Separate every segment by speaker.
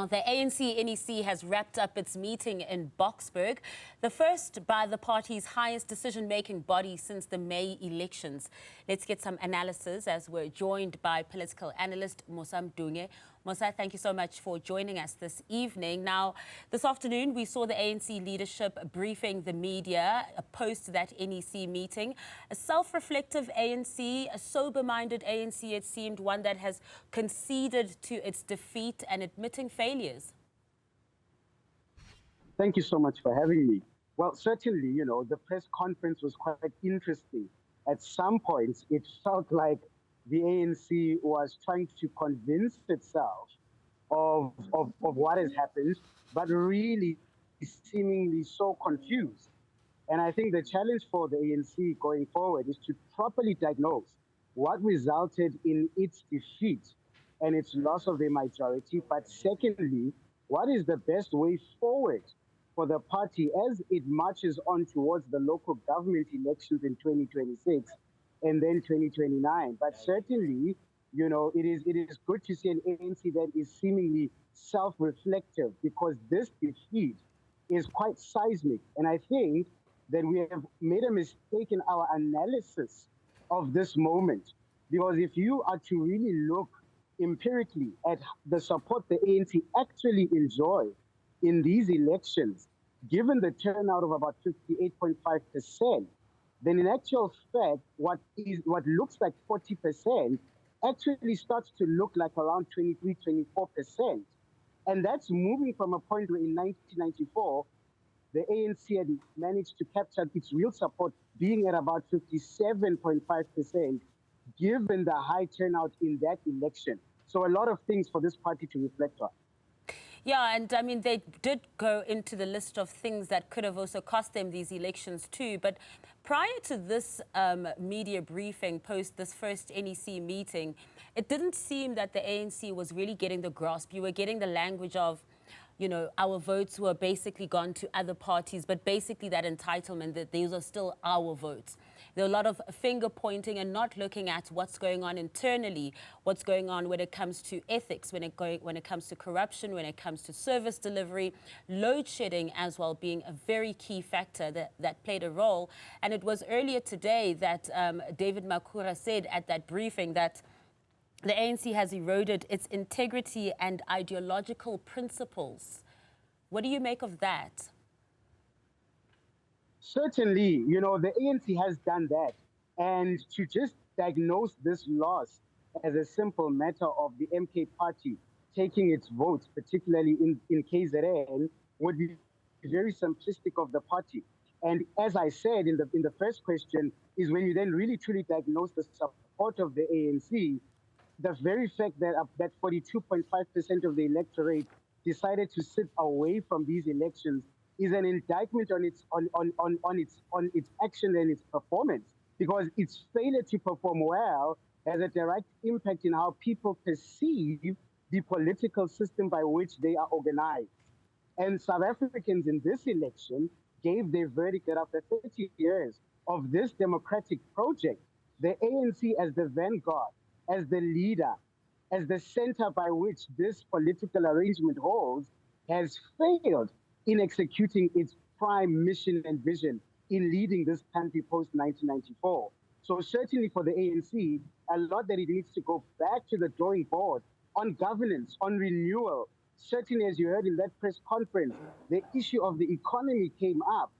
Speaker 1: Now, the ANC NEC has wrapped up its meeting in Boksburg, the first by the party's highest decision-making body since the May elections. Let's get some analysis as we're joined by political analyst Musa Mdunge. Musa, thank you so much for joining us this evening. Now, this afternoon, we saw the ANC leadership briefing the media post that NEC meeting. A self-reflective ANC, a sober-minded ANC, it seemed, one that has conceded to its defeat and admitting failures.
Speaker 2: Thank you so much for having me. Well, certainly, the press conference was quite interesting. At some points, it felt like the ANC was trying to convince itself of what has happened, but really seemingly so confused. And I think the challenge for the ANC going forward is to properly diagnose what resulted in its defeat and its loss of the majority, but secondly, what is the best way forward for the party as it marches on towards the local government elections in 2026 and then 2029. But certainly, it is good to see an ANC that is seemingly self-reflective, because this defeat is quite seismic. And I think that we have made a mistake in our analysis of this moment, because if you are to really look empirically at the support the ANC actually enjoyed in these elections, given the turnout of about 58.5%, then in actual fact, what looks like 40% actually starts to look like around 23, 24%. And that's moving from a point where in 1994, the ANC had managed to capture its real support being at about 57.5%, given the high turnout in that election. So a lot of things for this party to reflect on.
Speaker 1: Yeah, and I mean, they did go into the list of things that could have also cost them these elections too. But prior to this media briefing, post this first NEC meeting, it didn't seem that the ANC was really getting the grasp. You were getting the language of, our votes were basically gone to other parties, but basically that entitlement that these are still our votes. There are a lot of finger pointing and not looking at what's going on internally, what's going on when it comes to ethics, when it comes to corruption, when it comes to service delivery, load shedding as well being a very key factor that played a role. And it was earlier today that David Makhura said at that briefing that the ANC has eroded its integrity and ideological principles. What do you make of that?
Speaker 2: Certainly, the ANC has done that. And to just diagnose this loss as a simple matter of the MK party taking its votes, particularly in KZN, would be very simplistic of the party. And as I said in the first question, is when you then really truly diagnose the support of the ANC, the very fact that that 42.5% of the electorate decided to sit away from these elections is an indictment on its action and its performance, because its failure to perform well has a direct impact in how people perceive the political system by which they are organized. And South Africans in this election gave their verdict that after 30 years of this democratic project, the ANC as the vanguard, as the leader, as the center by which this political arrangement holds, has failed in executing its prime mission and vision in leading this country post-1994. So certainly for the ANC, a lot that it needs to go back to the drawing board on governance, on renewal. Certainly, as you heard in that press conference, the issue of the economy came up.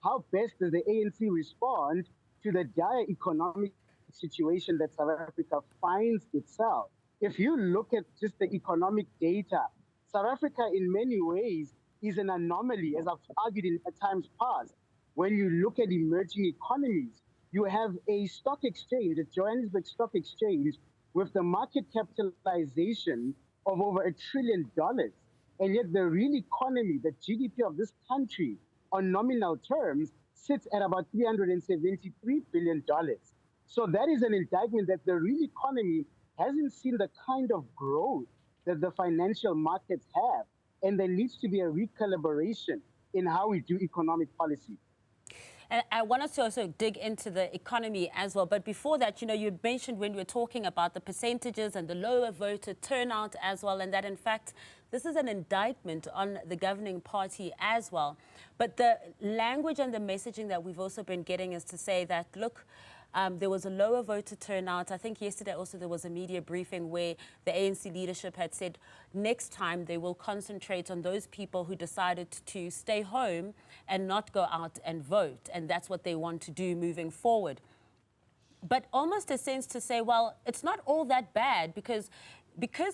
Speaker 2: How best does the ANC respond to the dire economic situation that South Africa finds itself? If you look at just the economic data, South Africa in many ways is an anomaly, as I've argued in times past. When you look at emerging economies, you have a stock exchange, the Johannesburg Stock Exchange, with the market capitalization of over $1 trillion. And yet the real economy, the GDP of this country, on nominal terms, sits at about $373 billion. So that is an indictment that the real economy hasn't seen the kind of growth that the financial markets have. And there needs to be a recalibration in how we do economic policy.
Speaker 1: And I want us to also dig into the economy as well. But before that, you know, you mentioned when we were talking about the percentages and the lower voter turnout as well, and that in fact, this is an indictment on the governing party as well. But the language and the messaging that we've also been getting is to say that, look, there was a lower voter turnout. I think yesterday also there was a media briefing where the ANC leadership had said next time they will concentrate on those people who decided to stay home and not go out and vote. And that's what they want to do moving forward. But almost a sense to say, well, it's not all that bad because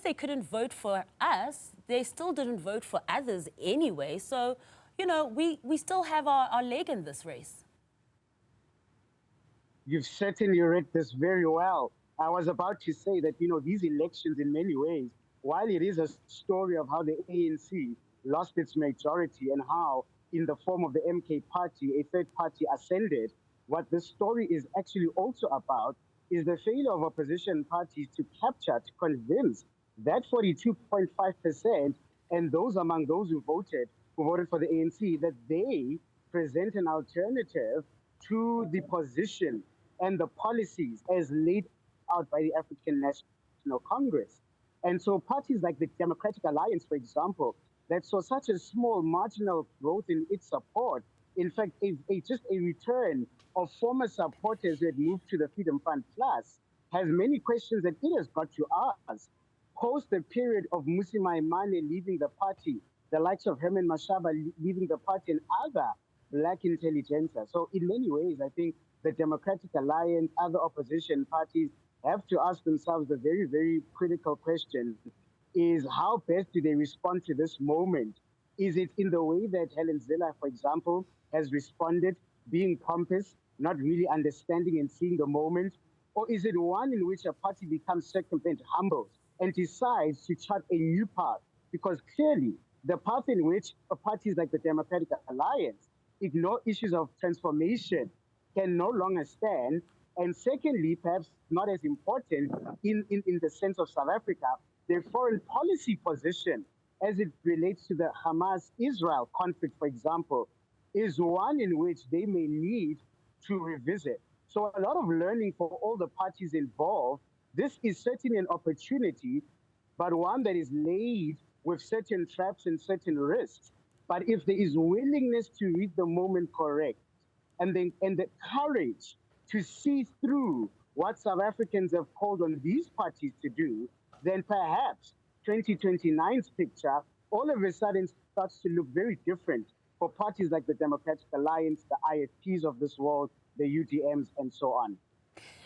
Speaker 1: they couldn't vote for us, they still didn't vote for others anyway. So, you know, we still have our leg in this race.
Speaker 2: You've certainly read this very well. I was about to say that, you know, these elections in many ways, while it is a story of how the ANC lost its majority and how in the form of the MK party, a third party ascended, what this story is actually also about is the failure of opposition parties to capture, to convince that 42.5% and those among those who voted for the ANC, that they present an alternative to the position and the policies as laid out by the African National Congress. And so parties like the Democratic Alliance, for example, that saw such a small marginal growth in its support, in fact, just a return of former supporters who had moved to the Freedom Fund Plus, has many questions that it has got to ask. Post the period of Musa Mdunge leaving the party, the likes of Herman Mashaba leaving the party, and other black intelligentsia. So in many ways, I think the Democratic Alliance, other opposition parties have to ask themselves the very, very critical question is how best do they respond to this moment? Is it in the way that Helen Zille, for example, has responded, being pompous, not really understanding and seeing the moment? Or is it one in which a party becomes circumvent, humbled, and decides to chart a new path? Because clearly, the path in which parties like the Democratic Alliance ignore issues of transformation can no longer stand. And secondly, perhaps not as important in the sense of South Africa, their foreign policy position as it relates to the Hamas-Israel conflict, for example, is one in which they may need to revisit. So a lot of learning for all the parties involved. This is certainly an opportunity, but one that is laid with certain traps and certain risks. But if there is willingness to read the moment correct, and the courage to see through what South Africans have called on these parties to do, then perhaps 2029's picture all of a sudden starts to look very different for parties like the Democratic Alliance, the IFPs of this world, the UDMs, and so on.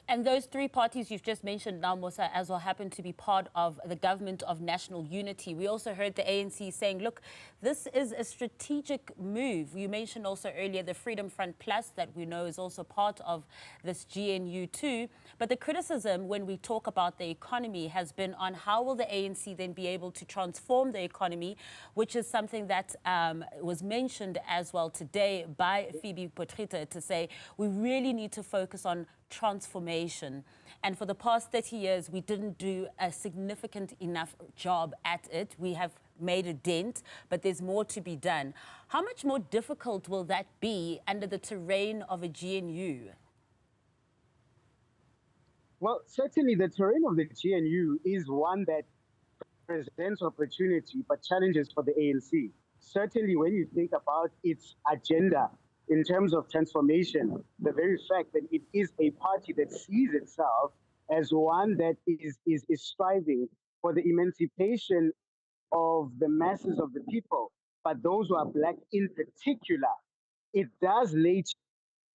Speaker 1: And those three parties you've just mentioned now, Musa, as well, happen to be part of the government of national unity. We also heard the ANC saying, look, this is a strategic move. You mentioned also earlier the Freedom Front Plus that we know is also part of this GNU too. But the criticism when we talk about the economy has been on how will the ANC then be able to transform the economy, which is something that was mentioned as well today by Phoebe Potgieter to say we really need to focus on transformation. And for the past 30 years, we didn't do a significant enough job at it. We have made a dent, but there's more to be done. How much more difficult will that be under the terrain of a GNU?
Speaker 2: Well, certainly the terrain of the GNU is one that presents opportunity, but challenges for the ANC. Certainly when you think about its agenda in terms of transformation, the very fact that it is a party that sees itself as one that is striving for the emancipation of the masses of the people, but those who are black in particular, it does lay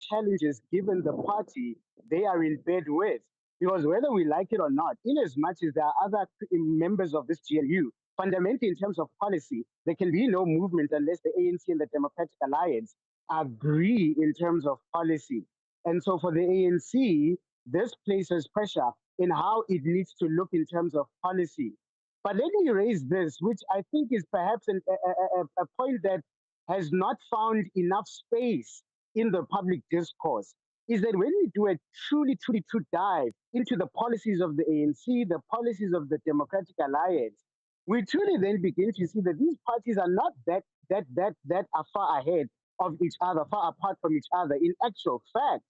Speaker 2: challenges given the party they are in bed with. Because whether we like it or not, in as much as there are other members of this GNU, fundamentally in terms of policy, there can be no movement unless the ANC and the Democratic Alliance agree in terms of policy. And so for the ANC, this places pressure in how it needs to look in terms of policy. But let me raise this, which I think is perhaps a point that has not found enough space in the public discourse, is that when we do a truly true dive into the policies of the ANC, the policies of the Democratic Alliance, we truly then begin to see that these parties are not that are far ahead of each other, far apart from each other. In actual fact,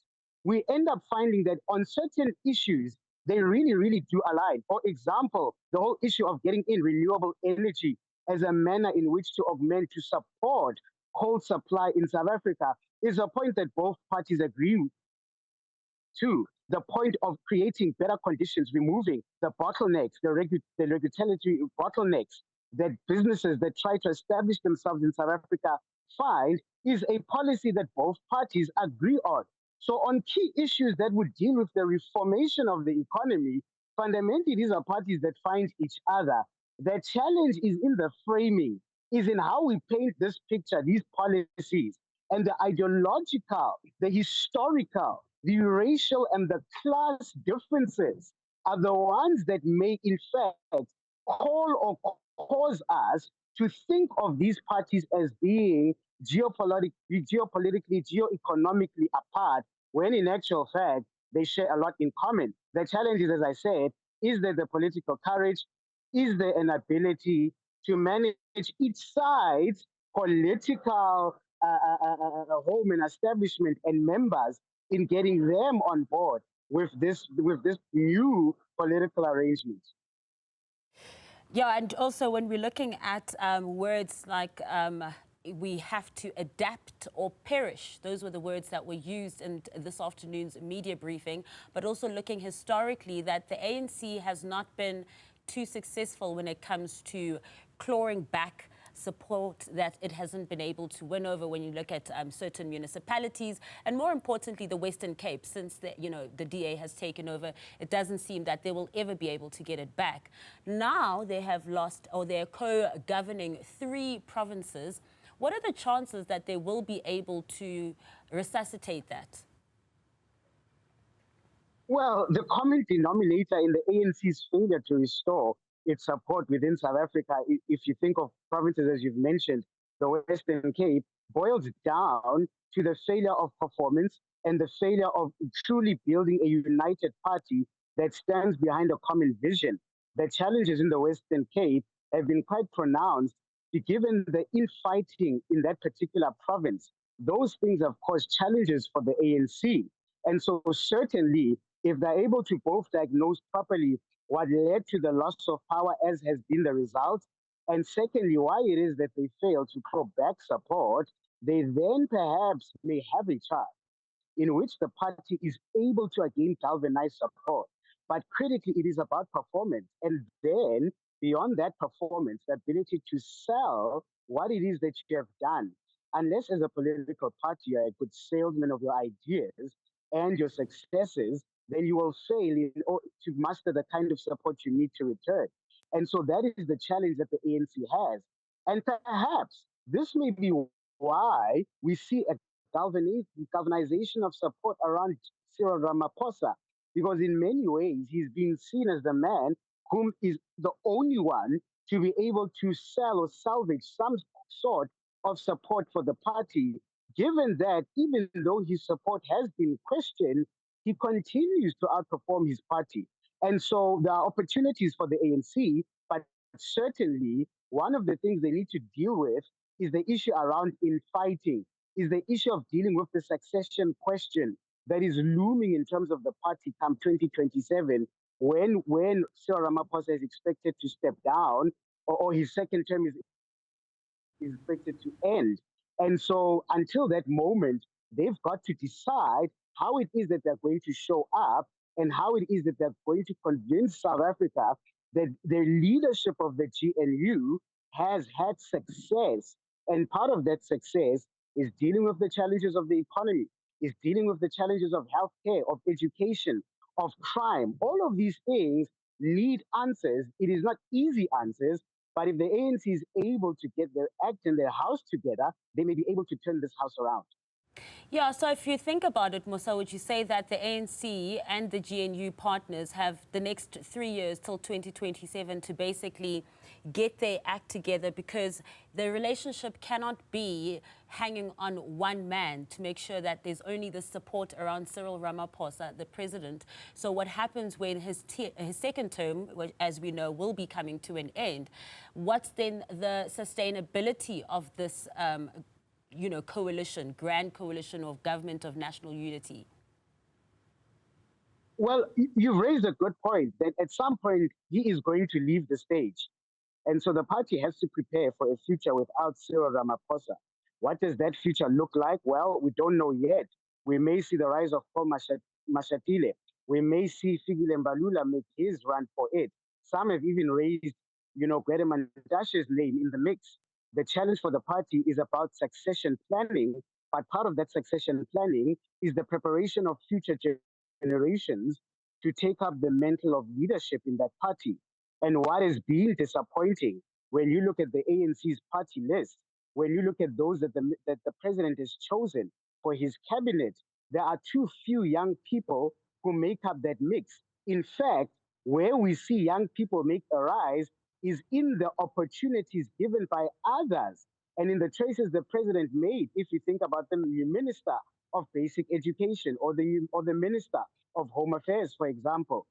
Speaker 2: we end up finding that on certain issues, they really, really do align. For example, the whole issue of getting in renewable energy as a manner in which to augment, to support coal supply in South Africa is a point that both parties agree to. The point of creating better conditions, removing the bottlenecks, the regulatory bottlenecks that businesses that try to establish themselves in South Africa find is a policy that both parties agree on. So on key issues that would deal with the reformation of the economy, fundamentally these are parties that find each other. The challenge is in the framing, is in how we paint this picture, these policies, and the ideological, the historical, the racial, and the class differences are the ones that may, in fact, call or cause us to think of these parties as being geopolitically, geoeconomically apart, when in actual fact, they share a lot in common. The challenge is, as I said, is there the political courage? Is there an ability to manage each side's political home and establishment and members in getting them on board with this new political arrangement?
Speaker 1: Yeah, and also when we're looking at words like we have to adapt or perish, those were the words that were used in this afternoon's media briefing, but also looking historically that the ANC has not been too successful when it comes to clawing back support that it hasn't been able to win over when you look at certain municipalities, and more importantly the Western Cape. Since the DA has taken over, it doesn't seem that they will ever be able to get it back. Now they have lost, or they're co-governing 3 provinces. What are the chances that they will be able to resuscitate that?
Speaker 2: Well, the common denominator in the ANC's failure to restore its support within South Africa, if you think of provinces as you've mentioned, the Western Cape, boils down to the failure of performance and the failure of truly building a united party that stands behind a common vision. The challenges in the Western Cape have been quite pronounced, given the infighting in that particular province. Those things have caused challenges for the ANC. And so certainly, if they're able to both diagnose properly what led to the loss of power as has been the result, and secondly, why it is that they fail to claw back support, they then perhaps may have a chance in which the party is able to again galvanize support. But critically, it is about performance. And then beyond that performance, the ability to sell what it is that you have done. Unless as a political party, you're a good salesman of your ideas and your successes, then you will fail to master the kind of support you need to return. And so that is the challenge that the ANC has. And perhaps this may be why we see a galvanization of support around Cyril Ramaphosa, because in many ways he's being seen as the man whom is the only one to be able to sell or salvage some sort of support for the party, given that even though his support has been questioned, he continues to outperform his party. And so there are opportunities for the ANC, but certainly one of the things they need to deal with is the issue around infighting, is the issue of dealing with the succession question that is looming in terms of the party come 2027, when Cyril Ramaphosa is expected to step down, or his second term is expected to end. And so until that moment, they've got to decide how it is that they're going to show up and how it is that they're going to convince South Africa that the leadership of the GNU has had success. And part of that success is dealing with the challenges of the economy, is dealing with the challenges of healthcare, of education, of crime. All of these things need answers. It is not easy answers, but if the ANC is able to get their act and their house together, they may be able to turn this house around.
Speaker 1: Yeah, so if you think about it, Musa, would you say that the ANC and the GNU partners have the next 3 years till 2027 to basically get their act together, because the relationship cannot be hanging on one man to make sure that there's only the support around Cyril Ramaphosa, the president? So what happens when his second term, as we know, will be coming to an end? What's then the sustainability of this coalition, grand coalition of government of national unity?
Speaker 2: Well, you've raised a good point that at some point he is going to leave the stage. And so the party has to prepare for a future without Cyril Ramaphosa. What does that future look like? Well, we don't know yet. We may see the rise of Paul Mashatile. We may see Figile Mbalula make his run for it. Some have even raised, Gwede Mantashe's name in the mix. The challenge for the party is about succession planning, but part of that succession planning is the preparation of future generations to take up the mantle of leadership in that party. And what is being disappointing when you look at the ANC's party list, when you look at those that the president has chosen for his cabinet, there are too few young people who make up that mix. In fact, where we see young people make a rise is in the opportunities given by others and in the choices the president made. If you think about the new minister of basic education or the minister of home affairs, for example.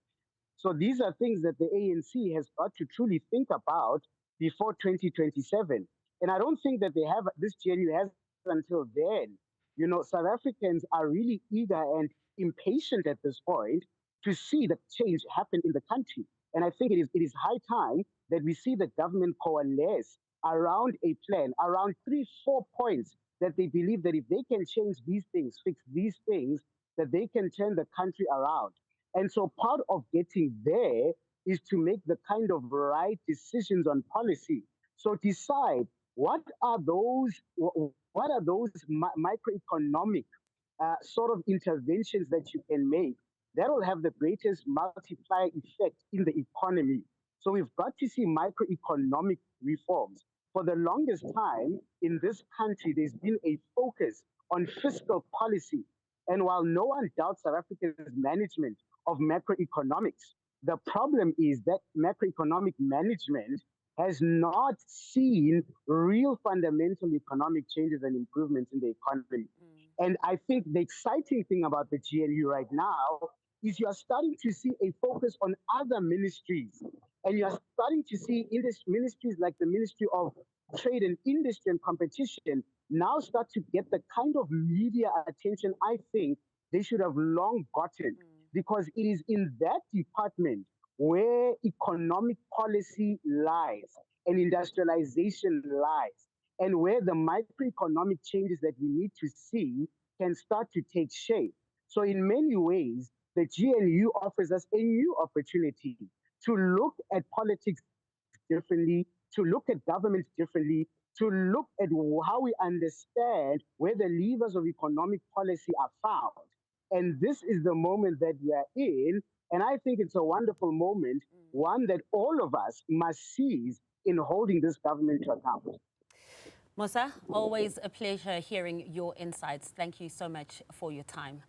Speaker 2: So these are things that the ANC has got to truly think about before 2027. And I don't think that they have, this GNU has until then. South Africans are really eager and impatient at this point to see the change happen in the country. And I think it is high time that we see the government coalesce around a plan, around 3-4 points that they believe that if they can change these things, fix these things, that they can turn the country around. And so part of getting there is to make the kind of right decisions on policy. So decide what are those microeconomic sort of interventions that you can make that will have the greatest multiplier effect in the economy. So we've got to see microeconomic reforms. For the longest time in this country, there's been a focus on fiscal policy. And while no one doubts South Africa's management of macroeconomics, the problem is that macroeconomic management has not seen real fundamental economic changes and improvements in the economy. And I think the exciting thing about the GNU right now is you're starting to see a focus on other ministries. And you're starting to see ministries like the Ministry of Trade and Industry and Competition now start to get the kind of media attention I think they should have long gotten, because it is in that department where economic policy lies and industrialization lies, and where the microeconomic changes that we need to see can start to take shape. So in many ways, the GNU offers us a new opportunity to look at politics differently, to look at government differently, to look at how we understand where the levers of economic policy are found. And this is the moment that we are in. And I think it's a wonderful moment, one that all of us must seize in holding this government to account.
Speaker 1: Musa, always a pleasure hearing your insights. Thank you so much for your time.